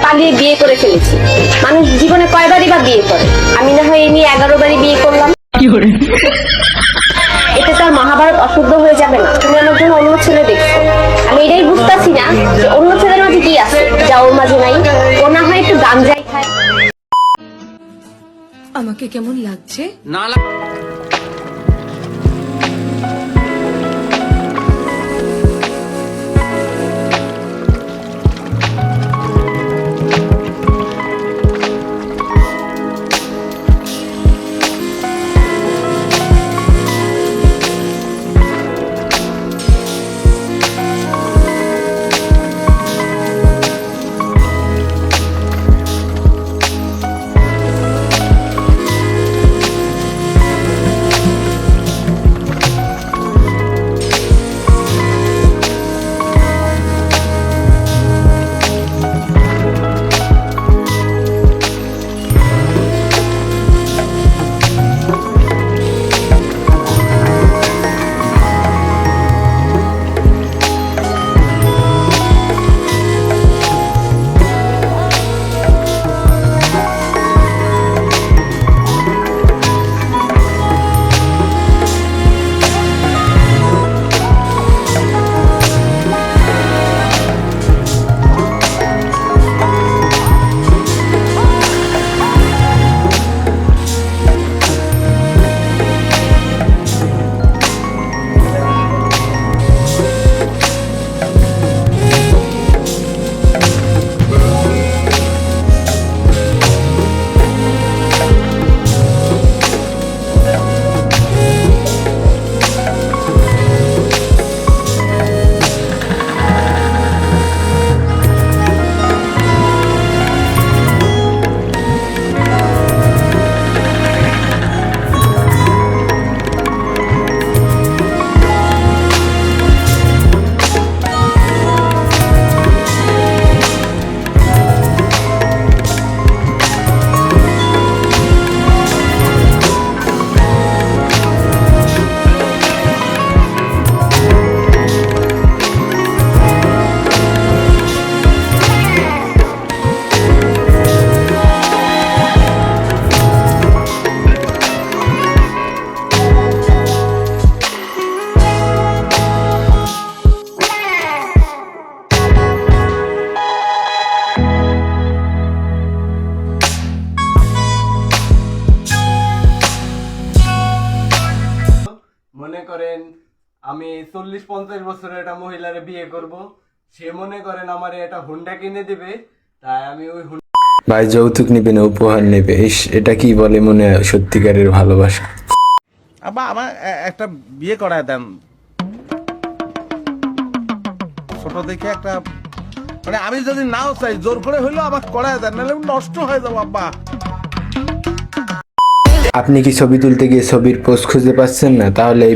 পালিয়ে বিয়ে করে ফেলেছি। মানুষ জীবনে কয়বারই বা বিয়ে করে, আমি না হয় এই নিয়ে 11 বারই বিয়ে করলাম। এতে তার মহাভারত অশুদ্ধ হয়ে যাবে না? তুমি আমার জন্য অন্য ছেলে দেখছো, আমি এটাই বুঝতেছি না যে অন্য ছেলের মাঝে কি আছে যা ওর মাঝে নাই। ও না হয় একটু গাঞ্জাই খায়। আমাকে কেমন লাগছে? না মনে করেন আমি 40-50 বছরের একটা মহিলারে বিয়ে করব, সে মনে করেন আমার একটা হুন্ডা কিনে দিবে, তাই আমি ওই ভাই যৌতুক নিবে না উপহার নেবে, ইস এটা কি বলে মনে হয় সত্যিকারের ভালোবাসা। আব্বা আমার একটা বিয়ে করায় দেন, ছোট দেখে একটা, মানে আমি যদি নাও চাই জোর করে হইলো আমাকে করায় দেন, নাহলে নষ্ট হয়ে যাবো আব্বা। আপনি কি ছবি তুলতে গিয়ে ছবির পোজ খুঁজে পাচ্ছেন না? তাহলে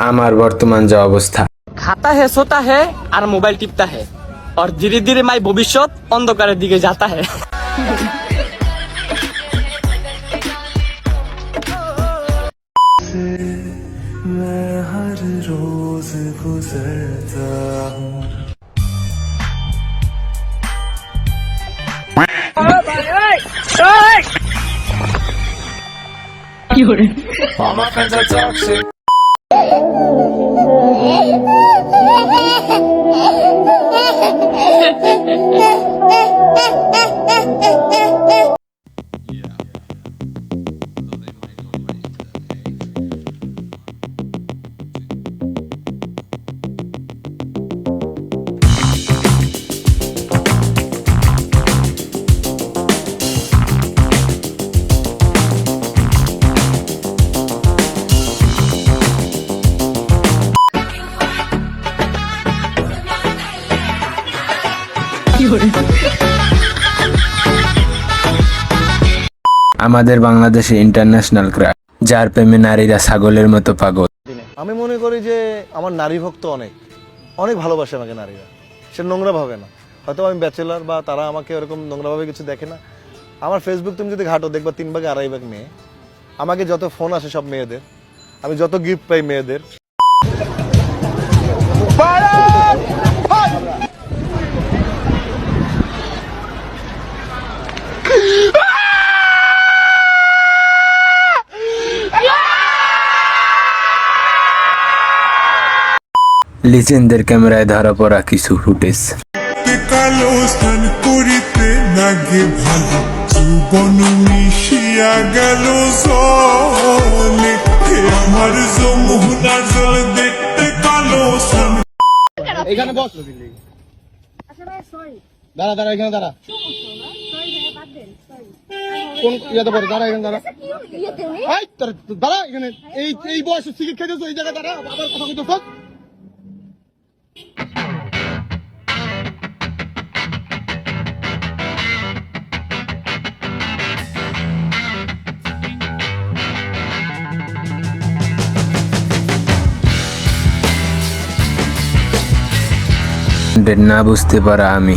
আমার বর্তমান যে অবস্থা, खाता है सोता है और मोबाइल टिपता है और धीरे धीरे माई भविष्य अंधकारेर दिके जाता है। मैं हर रोज गुजरता हूँ। All my friends are toxic. আমাদের বাংলাদেশে ইন্টারন্যাশনাল ক্রাশ, যার প্রেমে নারীরা ছাগলের মতো পাগল। আমি মনে করি যে আমার নারী ভক্ত অনেক অনেক ভালোবাসে আমাকে নারীরা, সে নোংরা ভাবে না। হয়তো আমি ব্যাচেলার বা তারা আমাকে এরকম নোংরাভাবে কিছু দেখে না। আমার ফেসবুক তুমি যদি ঘাটো দেখবা 3 ভাগে 2.5 ভাগ মেয়ে। আমাকে যত ফোন আসে সব মেয়েদের, আমি যত গিফট পাই মেয়েদের। লিজেন্ডের ক্যামেরায় ধরা পড়া কিছু ফুটেজ। কালো স্নান করিতে লাগে ভালো, জীবন মিশিয়া গেল জলে, হে আমার যমুনার জল দেখতে কালো স্নান। এখানে বস, দাঁড়া দাঁড়া, এখানে দাঁড়া। কোন ইয়াতে পড়ে? দাঁড়া এখানে দাঁড়া। এই তোর দাঁড়া এখানে, এই বয়সে সিগারেট খেতেছ, এই জায়গায় দাঁড়া, আবার কথা কইতেছ। না বুঝতে পারা আমি